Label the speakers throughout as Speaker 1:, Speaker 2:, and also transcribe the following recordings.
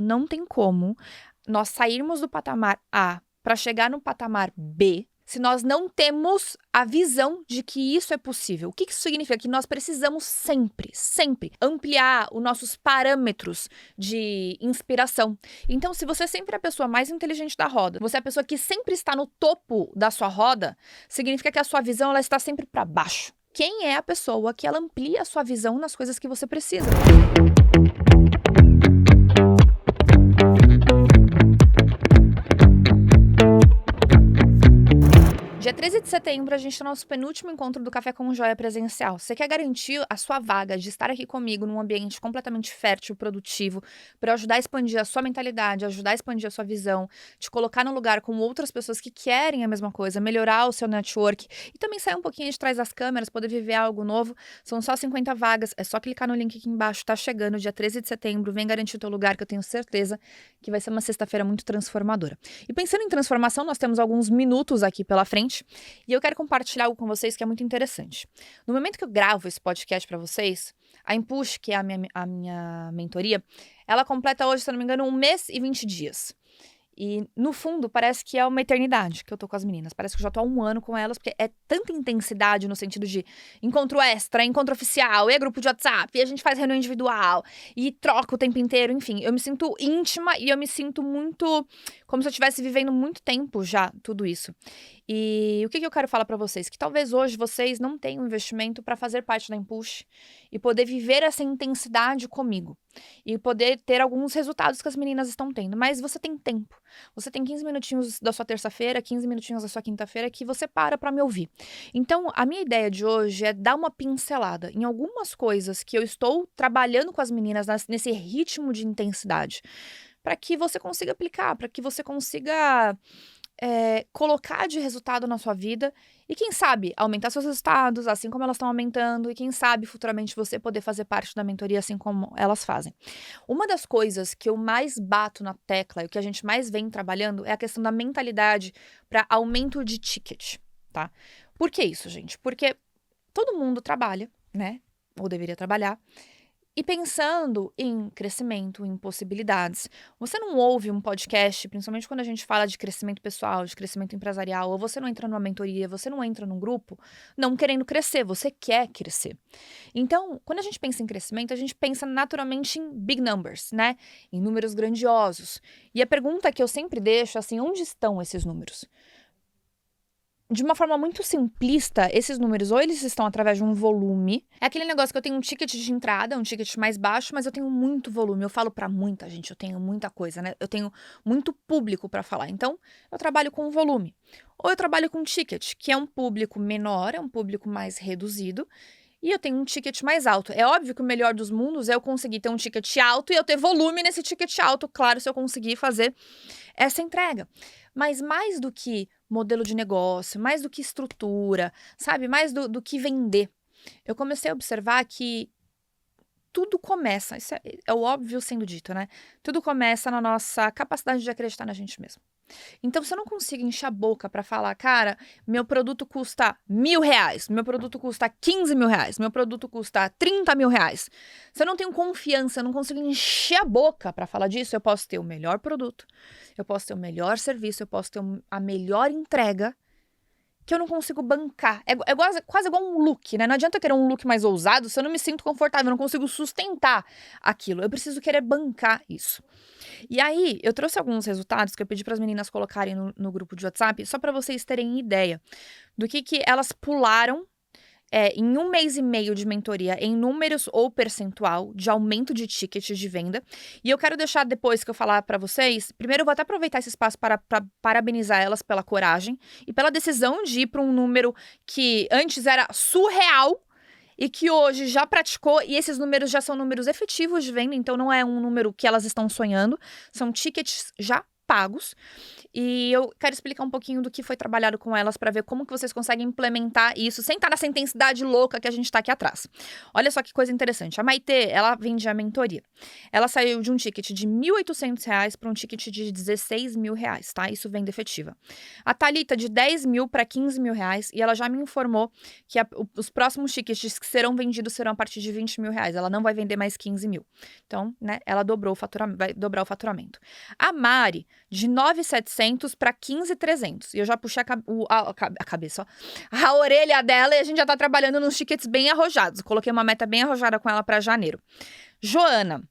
Speaker 1: Não tem como nós sairmos do patamar A para chegar no patamar B se nós não temos a visão de que isso é possível. O que isso significa? Que nós precisamos sempre ampliar os nossos parâmetros de inspiração. Então, se você sempre é a pessoa mais inteligente da roda, você é a pessoa que sempre está no topo da sua roda, significa que a sua visão ela está sempre para baixo. Quem é a pessoa que ela amplia a sua visão nas coisas que você precisa? Dia 13 de setembro, a gente tem o nosso penúltimo encontro do Café com Joia presencial. Você quer garantir a sua vaga de estar aqui comigo num ambiente completamente fértil, produtivo, para ajudar a expandir a sua mentalidade, ajudar a expandir a sua visão, te colocar no lugar com outras pessoas que querem a mesma coisa, melhorar o seu network e também sair um pouquinho de trás das câmeras, poder viver algo novo? São só 50 vagas, é só clicar no link aqui embaixo, tá chegando dia 13 de setembro, vem garantir o teu lugar que eu tenho certeza que vai ser uma sexta-feira muito transformadora. E pensando em transformação, nós temos alguns minutos aqui pela frente. E eu quero compartilhar algo com vocês que é muito interessante. No momento que eu gravo esse podcast para vocês, a Impush, que é a minha mentoria, ela completa hoje, se eu não me engano, 1 mês e 20 dias. E, no fundo, parece que é uma eternidade que eu tô com as meninas. Parece que eu já tô há 1 ano com elas, porque é tanta intensidade no sentido de encontro extra, encontro oficial, e é grupo de WhatsApp, e a gente faz reunião individual, e troca o tempo inteiro, enfim. Eu me sinto íntima e eu me sinto muito como se eu estivesse vivendo muito tempo já tudo isso. E o que eu quero falar pra vocês? Que talvez hoje vocês não tenham investimento pra fazer parte da Impush e poder viver essa intensidade comigo. E poder ter alguns resultados que as meninas estão tendo. Mas você tem tempo. Você tem 15 minutinhos da sua terça-feira, 15 minutinhos da sua quinta-feira que você para pra me ouvir. Então, a minha ideia de hoje é dar uma pincelada em algumas coisas que eu estou trabalhando com as meninas nesse ritmo de intensidade. Para que você consiga aplicar, para que você consiga colocar de resultado na sua vida e, quem sabe, aumentar seus resultados, assim como elas estão aumentando, e quem sabe, futuramente, você poder fazer parte da mentoria assim como elas fazem. Uma das coisas que eu mais bato na tecla e o que a gente mais vem trabalhando é a questão da mentalidade para aumento de ticket, tá? Por que isso, gente? Porque todo mundo trabalha, né? Ou deveria trabalhar. E pensando em crescimento, em possibilidades, você não ouve um podcast, principalmente quando a gente fala de crescimento pessoal, de crescimento empresarial, ou você não entra numa mentoria, você não entra num grupo, não querendo crescer, você quer crescer. Então, quando a gente pensa em crescimento, a gente pensa naturalmente em big numbers, né? Em números grandiosos. E a pergunta que eu sempre deixo, assim, onde estão esses números? De uma forma muito simplista, esses números ou eles estão através de um volume. É aquele negócio que eu tenho um ticket de entrada, um ticket mais baixo, mas eu tenho muito volume. Eu falo pra muita gente, eu tenho muita coisa, né? Eu tenho muito público pra falar. Então, eu trabalho com volume. Ou eu trabalho com ticket, que é um público menor, é um público mais reduzido. E eu tenho um ticket mais alto. É óbvio que o melhor dos mundos é eu conseguir ter um ticket alto e eu ter volume nesse ticket alto, claro, se eu conseguir fazer essa entrega. Mas mais do que modelo de negócio, mais do que estrutura, sabe? Mais do que vender. Eu comecei a observar que tudo começa, isso é o óbvio sendo dito, né? Tudo começa na nossa capacidade de acreditar na gente mesmo. Então, se eu não consigo encher a boca pra falar, cara, meu produto custa R$1.000, meu produto custa R$15.000, meu produto custa R$30.000. Se eu não tenho confiança, eu não consigo encher a boca pra falar disso, eu posso ter o melhor produto, eu posso ter o melhor serviço, eu posso ter a melhor entrega, que eu não consigo bancar. É quase igual um look, né? Não adianta eu querer um look mais ousado se eu não me sinto confortável, eu não consigo sustentar aquilo. Eu preciso querer bancar isso. E aí, eu trouxe alguns resultados que eu pedi para as meninas colocarem no grupo de WhatsApp, só para vocês terem ideia do que elas pularam em 1 mês e meio de mentoria, em números ou percentual de aumento de tickets de venda. E eu quero deixar, depois que eu falar para vocês, primeiro eu vou até aproveitar esse espaço para parabenizar elas pela coragem e pela decisão de ir para um número que antes era surreal, e que hoje já praticou, e esses números já são números efetivos de venda, então não é um número que elas estão sonhando, são tickets já pagos. E eu quero explicar um pouquinho do que foi trabalhado com elas para ver como que vocês conseguem implementar isso sem estar nessa intensidade louca que a gente tá aqui atrás. Olha só que coisa interessante. A Maitê, ela vendia a mentoria. Ela saiu de um ticket de R$ 1.800 para um ticket de R$ 16 mil, tá? Isso venda efetiva. A Thalita, de 10 mil para 15 mil reais, e ela já me informou que os próximos tickets que serão vendidos serão a partir de 20 mil reais. Ela não vai vender mais 15 mil. Então, né, ela vai dobrar o faturamento. A Mari, de 9.700 para 15.300. E eu já puxei a cabeça, ó. A orelha dela, e a gente já tá trabalhando nos tickets bem arrojados. Coloquei uma meta bem arrojada com ela para janeiro. Joana,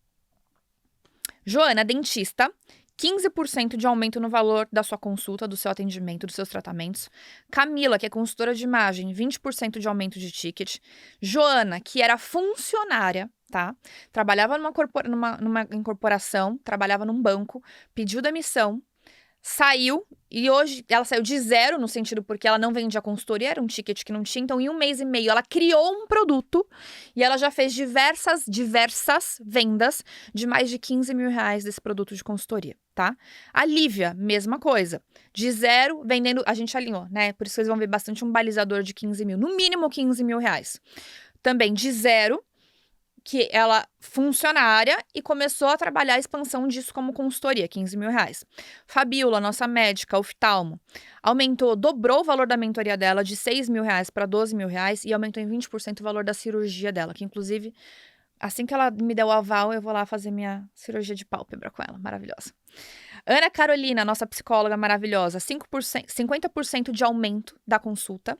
Speaker 1: dentista, 15% de aumento no valor da sua consulta, do seu atendimento, dos seus tratamentos. Camila, que é consultora de imagem, 20% de aumento de ticket. Joana, que era funcionária, tá? Trabalhava numa incorporação, trabalhava num banco, pediu demissão, saiu, e hoje ela saiu de zero, no sentido porque ela não vendia consultoria, era um ticket que não tinha, então em 1 mês e meio ela criou um produto e ela já fez diversas vendas de mais de 15 mil reais desse produto de consultoria, tá? A Lívia, mesma coisa, de zero, vendendo, a gente alinhou, né? Por isso vocês vão ver bastante um balizador de 15 mil, no mínimo 15 mil reais. Também de zero, que ela funcionária e começou a trabalhar a expansão disso como consultoria, 15 mil reais. Fabiola, nossa médica, oftalmo, dobrou o valor da mentoria dela de 6 mil reais para 12 mil reais e aumentou em 20% o valor da cirurgia dela, que inclusive, assim que ela me der o aval, eu vou lá fazer minha cirurgia de pálpebra com ela, maravilhosa. Ana Carolina, nossa psicóloga maravilhosa, 50% de aumento da consulta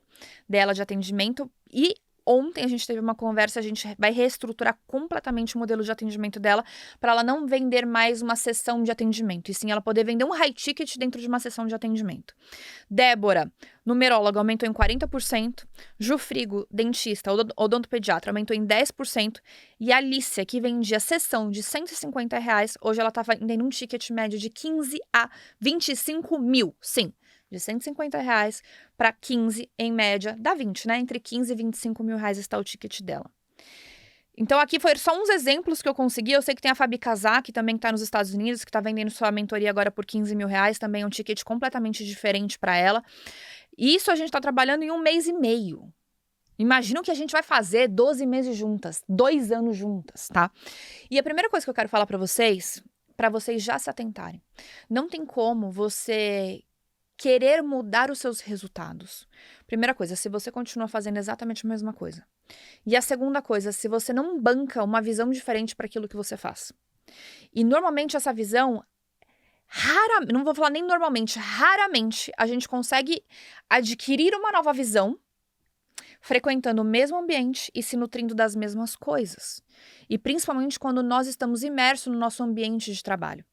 Speaker 1: dela de atendimento. E ontem a gente teve uma conversa, a gente vai reestruturar completamente o modelo de atendimento dela para ela não vender mais uma sessão de atendimento, e sim ela poder vender um high ticket dentro de uma sessão de atendimento. Débora, numeróloga, aumentou em 40%. Ju Frigo, dentista, odontopediatra, aumentou em 10%. E a Alicia, que vendia sessão de 150 reais, hoje ela tá vendendo um ticket médio de 15 a 25 mil, sim. De 150 reais para 15, em média, dá 20, né? Entre 15 e 25 mil reais está o ticket dela. Então, aqui foram só uns exemplos que eu consegui. Eu sei que tem a Fabi Casar, que também está nos Estados Unidos, que está vendendo sua mentoria agora por 15 mil reais. Também é um ticket completamente diferente para ela. Isso a gente está trabalhando em 1 mês e meio. Imagina o que a gente vai fazer 12 meses juntas, 2 anos juntas, tá? E a primeira coisa que eu quero falar para vocês já se atentarem. Não tem como você querer mudar os seus resultados. Primeira coisa, se você continua fazendo exatamente a mesma coisa. E a segunda coisa, se você não banca uma visão diferente para aquilo que você faz. E normalmente essa visão, não vou falar nem normalmente, raramente a gente consegue adquirir uma nova visão frequentando o mesmo ambiente e se nutrindo das mesmas coisas. E principalmente quando nós estamos imersos no nosso ambiente de trabalho.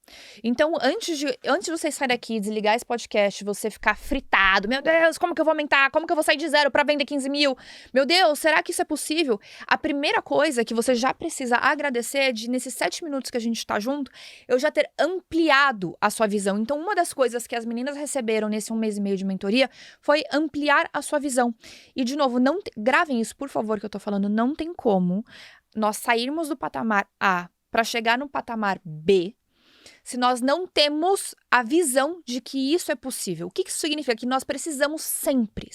Speaker 1: Então, antes de você sair daqui e desligar esse podcast, você ficar fritado, meu Deus, como que eu vou aumentar? Como que eu vou sair de zero para vender 15 mil? Meu Deus, será que isso é possível? A primeira coisa que você já precisa agradecer é de, nesses 7 minutos que a gente está junto, eu já ter ampliado a sua visão. Então, uma das coisas que as meninas receberam nesse 1 mês e meio de mentoria foi ampliar a sua visão. E, de novo, gravem isso, por favor, que eu tô falando, não tem como nós sairmos do patamar A para chegar no patamar B se nós não temos a visão de que isso é possível. O que isso significa? Que nós precisamos sempre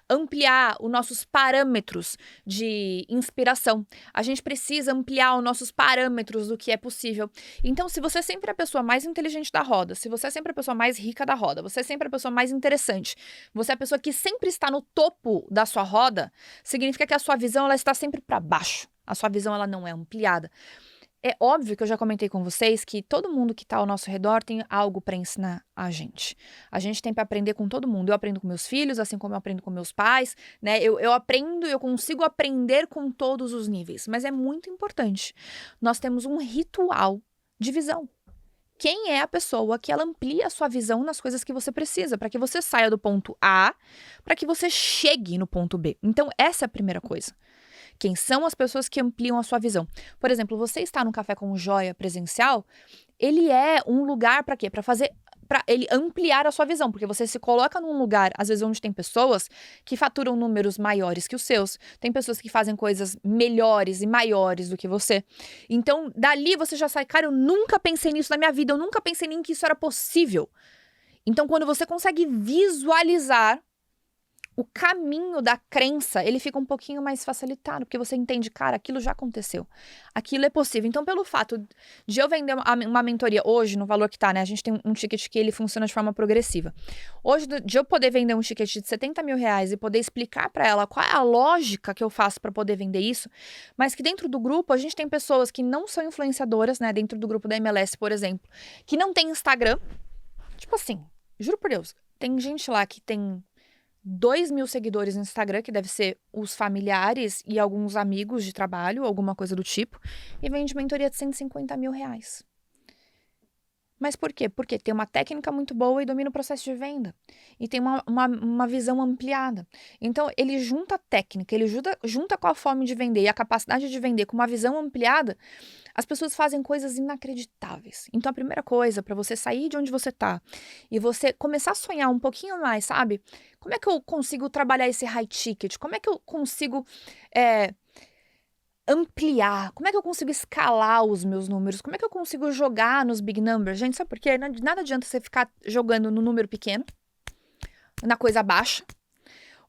Speaker 1: ampliar os nossos parâmetros de inspiração. A gente precisa ampliar os nossos parâmetros do que é possível. Então, se você é sempre a pessoa mais inteligente da roda, se você é sempre a pessoa mais rica da roda, você é sempre a pessoa mais interessante, você é a pessoa que sempre está no topo da sua roda, significa que a sua visão ela está sempre para baixo. A sua visão ela não é ampliada. É óbvio que eu já comentei com vocês que todo mundo que está ao nosso redor tem algo para ensinar a gente. A gente tem para aprender com todo mundo. Eu aprendo com meus filhos, assim como eu aprendo com meus pais, né? Eu consigo aprender com todos os níveis. Mas é muito importante. Nós temos um ritual de visão. Quem é a pessoa que ela amplia a sua visão nas coisas que você precisa, para que você saia do ponto A, para que você chegue no ponto B. Então, essa é a primeira coisa. Quem são as pessoas que ampliam a sua visão? Por exemplo, você está no Café com Joia presencial, ele é um lugar para quê? Para fazer para ele ampliar a sua visão, porque você se coloca num lugar, às vezes, onde tem pessoas que faturam números maiores que os seus, tem pessoas que fazem coisas melhores e maiores do que você. Então, dali você já sai, cara, eu nunca pensei nisso na minha vida, eu nunca pensei nem que isso era possível. Então, quando você consegue visualizar o caminho da crença, ele fica um pouquinho mais facilitado, porque você entende, cara, aquilo já aconteceu, aquilo é possível. Então, pelo fato de eu vender uma mentoria hoje, no valor que tá, né, a gente tem um ticket que ele funciona de forma progressiva. Hoje, de eu poder vender um ticket de 70 mil reais e poder explicar para ela qual é a lógica que eu faço para poder vender isso, mas que dentro do grupo, a gente tem pessoas que não são influenciadoras, né, dentro do grupo da MLS, por exemplo, que não tem Instagram, tipo assim, juro por Deus, tem gente lá que tem 2.000 seguidores no Instagram, que deve ser os familiares e alguns amigos de trabalho, alguma coisa do tipo, e vende mentoria de 150 mil reais. Mas por quê? Porque tem uma técnica muito boa e domina o processo de venda. E tem uma visão ampliada. Então, ele junta a técnica, ele junta com a fome de vender e a capacidade de vender com uma visão ampliada, as pessoas fazem coisas inacreditáveis. Então, a primeira coisa, para você sair de onde você tá e você começar a sonhar um pouquinho mais, sabe? Como é que eu consigo trabalhar esse high ticket? Como é que eu consigo ampliar? Como é que eu consigo escalar os meus números? Como é que eu consigo jogar nos big numbers? Gente, sabe por quê? Nada adianta você ficar jogando no número pequeno, na coisa baixa.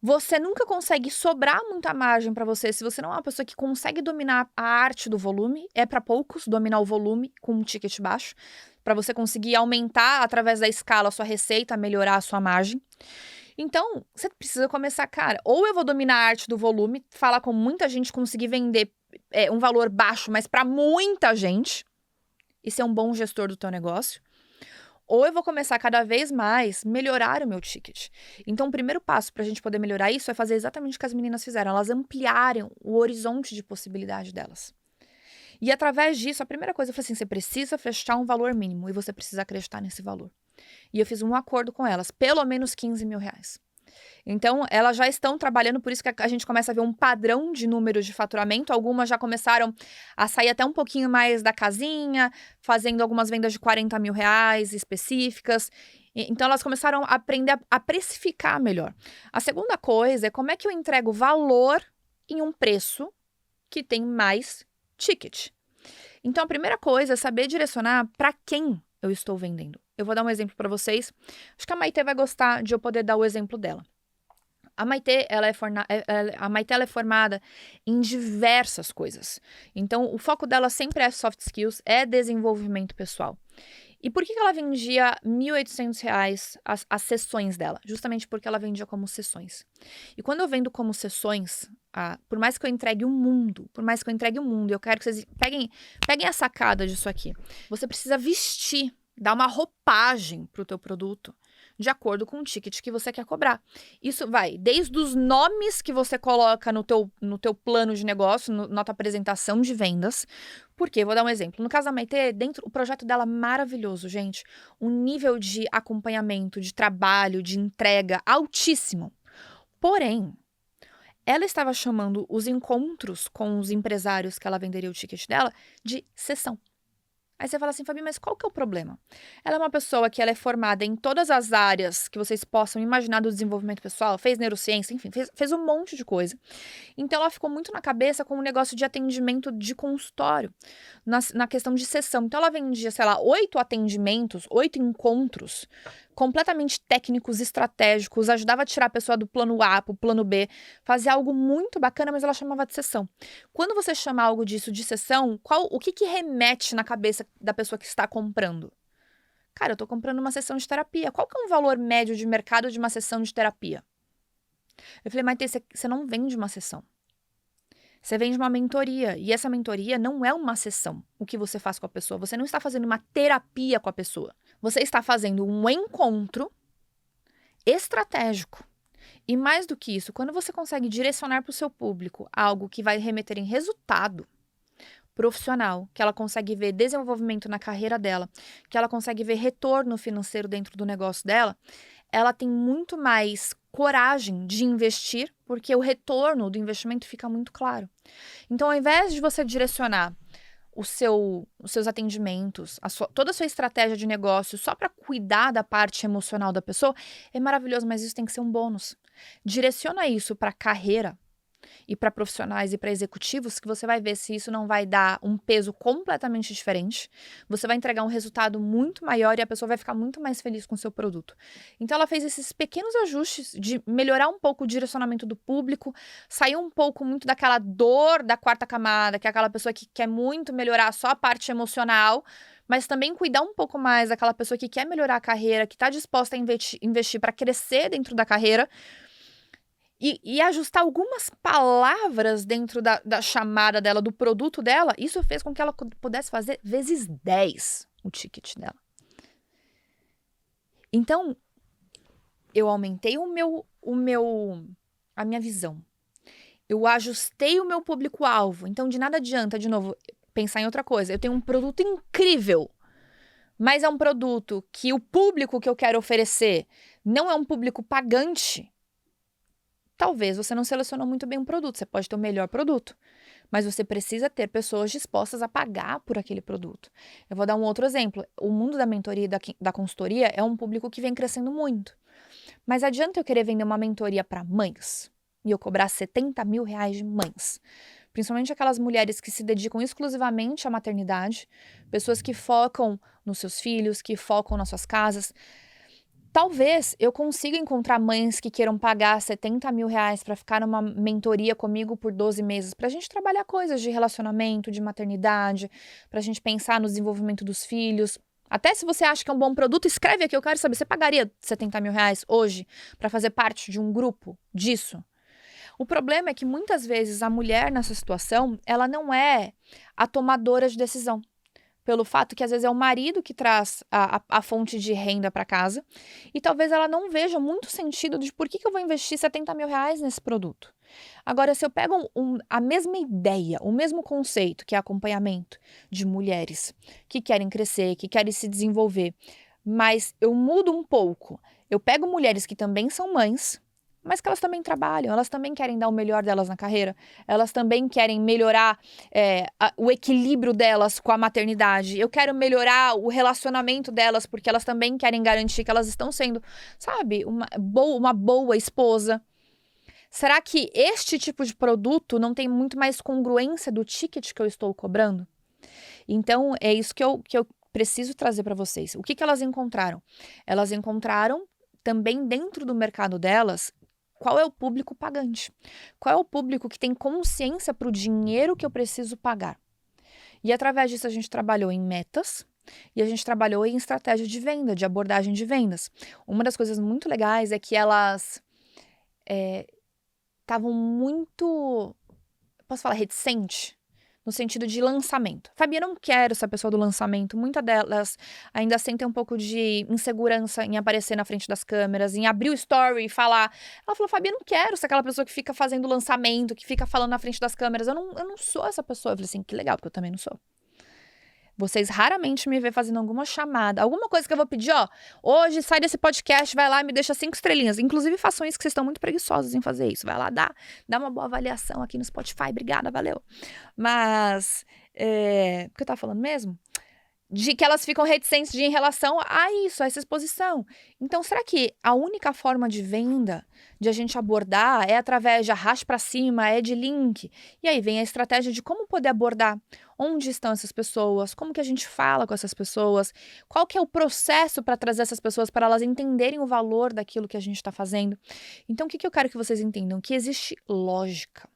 Speaker 1: Você nunca consegue sobrar muita margem para você se você não é uma pessoa que consegue dominar a arte do volume. É para poucos dominar o volume com um ticket baixo, para você conseguir aumentar através da escala a sua receita, melhorar a sua margem. Então, você precisa começar, cara, ou eu vou dominar a arte do volume, falar com muita gente, conseguir vender um valor baixo, mas para muita gente, e ser um bom gestor do teu negócio, ou eu vou começar cada vez mais melhorar o meu ticket. Então, o primeiro passo para a gente poder melhorar isso é fazer exatamente o que as meninas fizeram, elas ampliarem o horizonte de possibilidade delas. E através disso, a primeira coisa foi assim, você precisa fechar um valor mínimo e você precisa acreditar nesse valor. E eu fiz um acordo com elas, pelo menos 15 mil reais. Então, elas já estão trabalhando, por isso que a gente começa a ver um padrão de números de faturamento. Algumas já começaram a sair até um pouquinho mais da casinha, fazendo algumas vendas de 40 mil reais específicas. Então, elas começaram a aprender a precificar melhor. A segunda coisa é como é que eu entrego valor em um preço que tem mais ticket. Então, a primeira coisa é saber direcionar para quem eu estou vendendo. Eu vou dar um exemplo para vocês. Acho que a Maitê vai gostar de eu poder dar o exemplo dela. A Maitê, ela é formada em diversas coisas. Então, o foco dela sempre é soft skills, é desenvolvimento pessoal. E por que ela vendia R$ 1.800 as sessões dela? Justamente porque ela vendia como sessões. E quando eu vendo como sessões, por mais que eu entregue o mundo, eu quero que vocês peguem a sacada disso aqui. Você precisa vestir, dar uma roupagem para o teu produto, de acordo com o ticket que você quer cobrar. Isso vai desde os nomes que você coloca no teu plano de negócio, na tua apresentação de vendas. Porque, vou dar um exemplo. No caso da Maitê, o projeto dela é maravilhoso, gente. Um nível de acompanhamento, de trabalho, de entrega altíssimo. Porém, ela estava chamando os encontros com os empresários que ela venderia o ticket dela de sessão. Aí você fala assim, Fabi, mas qual que é o problema? Ela é uma pessoa que ela é formada em todas as áreas que vocês possam imaginar do desenvolvimento pessoal, fez neurociência, enfim, fez um monte de coisa. Então, ela ficou muito na cabeça com o negócio de atendimento de consultório, na questão de sessão. Então, ela vendia, sei lá, 8 atendimentos, 8 encontros, completamente técnicos, estratégicos, ajudava a tirar a pessoa do plano A para o plano B, fazia algo muito bacana, mas ela chamava de sessão. Quando você chama algo disso de sessão, o que remete na cabeça da pessoa que está comprando? Cara, eu tô comprando uma sessão de terapia. Qual que é o valor médio de mercado de uma sessão de terapia? Eu falei, Maitê, você não vende uma sessão. Você vende uma mentoria. E essa mentoria não é uma sessão, o que você faz com a pessoa. Você não está fazendo uma terapia com a pessoa. Você está fazendo um encontro estratégico. E mais do que isso, quando você consegue direcionar para o seu público algo que vai remeter em resultado profissional, que ela consegue ver desenvolvimento na carreira dela, que ela consegue ver retorno financeiro dentro do negócio dela, ela tem muito mais coragem de investir, porque o retorno do investimento fica muito claro. Então, ao invés de você direcionar os seus atendimentos, toda a sua estratégia de negócio só para cuidar da parte emocional da pessoa, é maravilhoso, mas isso tem que ser um bônus. Direciona isso para carreira e para profissionais e para executivos, que você vai ver se isso não vai dar um peso completamente diferente. Você vai entregar um resultado muito maior e a pessoa vai ficar muito mais feliz com o seu produto. Então ela fez esses pequenos ajustes de melhorar um pouco o direcionamento do público, sair um pouco muito daquela dor da quarta camada, que é aquela pessoa que quer muito melhorar só a parte emocional, mas também cuidar um pouco mais daquela pessoa que quer melhorar a carreira, que está disposta a investir para crescer dentro da carreira. E ajustar algumas palavras dentro da chamada dela, do produto dela, isso fez com que ela pudesse fazer vezes 10 o ticket dela. Então, eu aumentei a minha visão. Eu ajustei o meu público-alvo. Então, de nada adianta, de novo, pensar em outra coisa. Eu tenho um produto incrível, mas é um produto que o público que eu quero oferecer não é um público pagante. Talvez você não selecionou muito bem um produto, você pode ter o melhor produto, mas você precisa ter pessoas dispostas a pagar por aquele produto. Eu vou dar um outro exemplo. O mundo da mentoria e da consultoria é um público que vem crescendo muito. Mas adianta eu querer vender uma mentoria para mães e eu cobrar R$70 mil de mães? Principalmente aquelas mulheres que se dedicam exclusivamente à maternidade, pessoas que focam nos seus filhos, que focam nas suas casas. Talvez eu consiga encontrar mães que queiram pagar R$70 mil para ficar numa mentoria comigo por 12 meses, para a gente trabalhar coisas de relacionamento, de maternidade, para a gente pensar no desenvolvimento dos filhos. Até se você acha que é um bom produto, escreve aqui, eu quero saber, você pagaria R$70 mil hoje para fazer parte de um grupo disso? O problema é que muitas vezes a mulher nessa situação, ela não é a tomadora de decisão. Pelo fato que às vezes é o marido que traz a fonte de renda para casa, e talvez ela não veja muito sentido de por que eu vou investir R$70 mil nesse produto. Agora, se eu pego a mesma ideia, o mesmo conceito, que é acompanhamento de mulheres que querem crescer, que querem se desenvolver, mas eu mudo um pouco, eu pego mulheres que também são mães, mas que elas também trabalham, elas também querem dar o melhor delas na carreira, elas também querem melhorar o equilíbrio delas com a maternidade, eu quero melhorar o relacionamento delas, porque elas também querem garantir que elas estão sendo, sabe, uma boa esposa. Será que este tipo de produto não tem muito mais congruência do ticket que eu estou cobrando? Então, é isso que eu preciso trazer para vocês. O que elas encontraram? Elas encontraram também dentro do mercado delas qual é o público pagante, qual é o público que tem consciência para o dinheiro que eu preciso pagar. E através disso a gente trabalhou em metas e a gente trabalhou em estratégia de venda, de abordagem de vendas. Uma das coisas muito legais é que elas estavam muito, posso falar, reticente, no sentido de lançamento. Fabi, eu não quero essa pessoa do lançamento. Muitas delas ainda sentem um pouco de insegurança em aparecer na frente das câmeras, em abrir o story e falar. Ela falou, Fabi, eu não quero ser aquela pessoa que fica fazendo lançamento, que fica falando na frente das câmeras. Eu não sou essa pessoa. Eu falei assim, que legal, porque eu também não sou. Vocês raramente me vê fazendo alguma chamada, alguma coisa que eu vou pedir, ó. Hoje sai desse podcast, vai lá e me deixa 5 estrelinhas. Inclusive, façam isso, que vocês estão muito preguiçosos em fazer isso. Vai lá, dá uma boa avaliação aqui no Spotify. Obrigada, valeu. Mas, o que eu tava falando mesmo? De que elas ficam reticentes em relação a isso, a essa exposição. Então, será que a única forma de venda, de a gente abordar, é através de arraste para cima, é de link? E aí vem a estratégia de como poder abordar. Onde estão essas pessoas? Como que a gente fala com essas pessoas? Qual que é o processo para trazer essas pessoas, para elas entenderem o valor daquilo que a gente está fazendo? Então, o que eu quero que vocês entendam? Que existe lógica.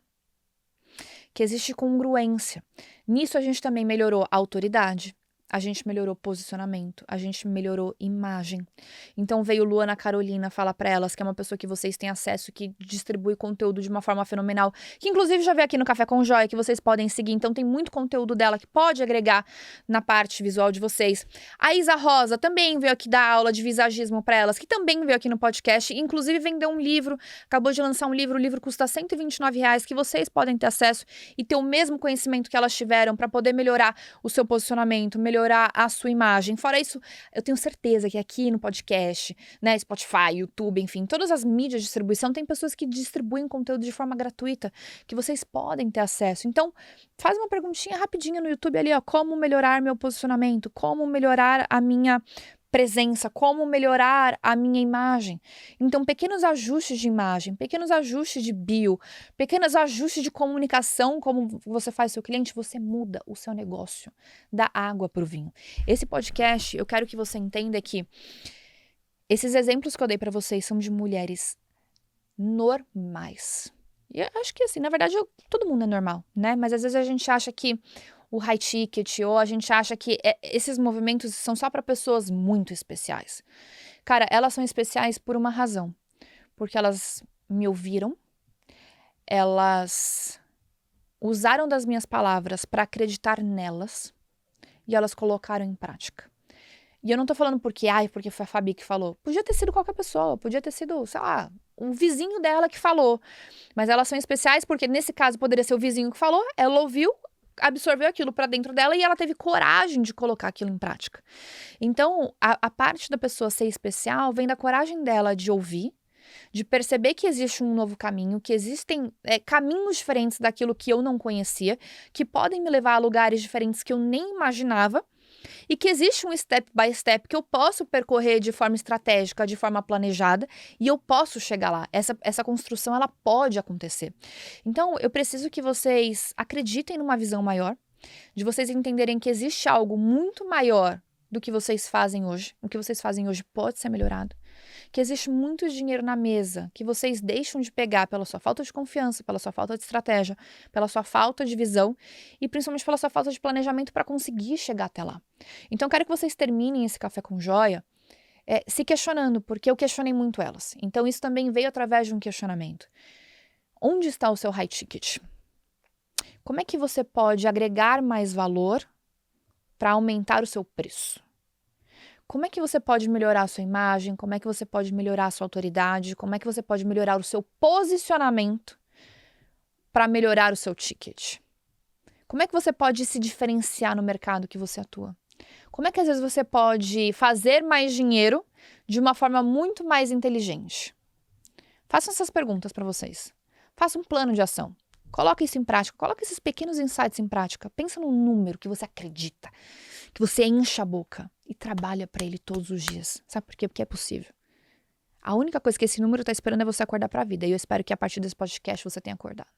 Speaker 1: Que existe congruência. Nisso, a gente também melhorou a autoridade. A gente melhorou posicionamento, a gente melhorou imagem. Então veio Luana Carolina falar para elas, que é uma pessoa que vocês têm acesso, que distribui conteúdo de uma forma fenomenal, que inclusive já veio aqui no Café com Joia, que vocês podem seguir. Então tem muito conteúdo dela que pode agregar na parte visual de vocês. A Isa Rosa também veio aqui dar aula de visagismo para elas, que também veio aqui no podcast, inclusive vendeu um livro, acabou de lançar um livro, o livro custa R$129, que vocês podem ter acesso e ter o mesmo conhecimento que elas tiveram para poder melhorar o seu posicionamento, melhorar melhorar a sua imagem? Fora isso, eu tenho certeza que aqui no podcast, né, Spotify, YouTube, enfim, todas as mídias de distribuição, tem pessoas que distribuem conteúdo de forma gratuita, que vocês podem ter acesso. Então, faz uma perguntinha rapidinha no YouTube ali, ó, como melhorar meu posicionamento, como melhorar a minha presença, como melhorar a minha imagem. Então, pequenos ajustes de imagem, pequenos ajustes de bio, pequenos ajustes de comunicação, como você faz seu cliente, você muda o seu negócio, dá água para o vinho. Esse podcast, eu quero que você entenda que esses exemplos que eu dei para vocês são de mulheres normais. E eu acho que assim, na verdade, todo mundo é normal, né? Mas às vezes a gente acha que o high ticket, ou a gente acha que esses movimentos são só para pessoas muito especiais. Cara, elas são especiais por uma razão. Porque elas me ouviram, elas usaram das minhas palavras para acreditar nelas e elas colocaram em prática. E eu não tô falando porque foi a Fabi que falou. Podia ter sido qualquer pessoa, podia ter sido, sei lá, um vizinho dela que falou. Mas elas são especiais porque, nesse caso, poderia ser o vizinho que falou, ela ouviu, absorveu aquilo para dentro dela e ela teve coragem de colocar aquilo em prática. Então, a parte da pessoa ser especial vem da coragem dela de ouvir, de perceber que existe um novo caminho, que existem caminhos diferentes daquilo que eu não conhecia, que podem me levar a lugares diferentes que eu nem imaginava, e que existe um step by step que eu posso percorrer de forma estratégica, de forma planejada, e eu posso chegar lá. Essa construção, ela pode acontecer. Então, eu preciso que vocês acreditem numa visão maior, de vocês entenderem que existe algo muito maior do que vocês fazem hoje. O que vocês fazem hoje pode ser melhorado. Que existe muito dinheiro na mesa que vocês deixam de pegar pela sua falta de confiança, pela sua falta de estratégia, pela sua falta de visão e principalmente pela sua falta de planejamento para conseguir chegar até lá. Então, eu quero que vocês terminem esse Café com Joia se questionando, porque eu questionei muito elas. Então, isso também veio através de um questionamento. Onde está o seu high ticket? Como é que você pode agregar mais valor para aumentar o seu preço? Como é que você pode melhorar a sua imagem? Como é que você pode melhorar a sua autoridade? Como é que você pode melhorar o seu posicionamento para melhorar o seu ticket? Como é que você pode se diferenciar no mercado que você atua? Como é que às vezes você pode fazer mais dinheiro de uma forma muito mais inteligente? Façam essas perguntas para vocês. Faça um plano de ação. Coloque isso em prática. Coloque esses pequenos insights em prática. Pensa num número que você acredita, que você encha a boca e trabalha para ele todos os dias. Sabe por quê? Porque é possível. A única coisa que esse número está esperando é você acordar para a vida. E eu espero que a partir desse podcast você tenha acordado.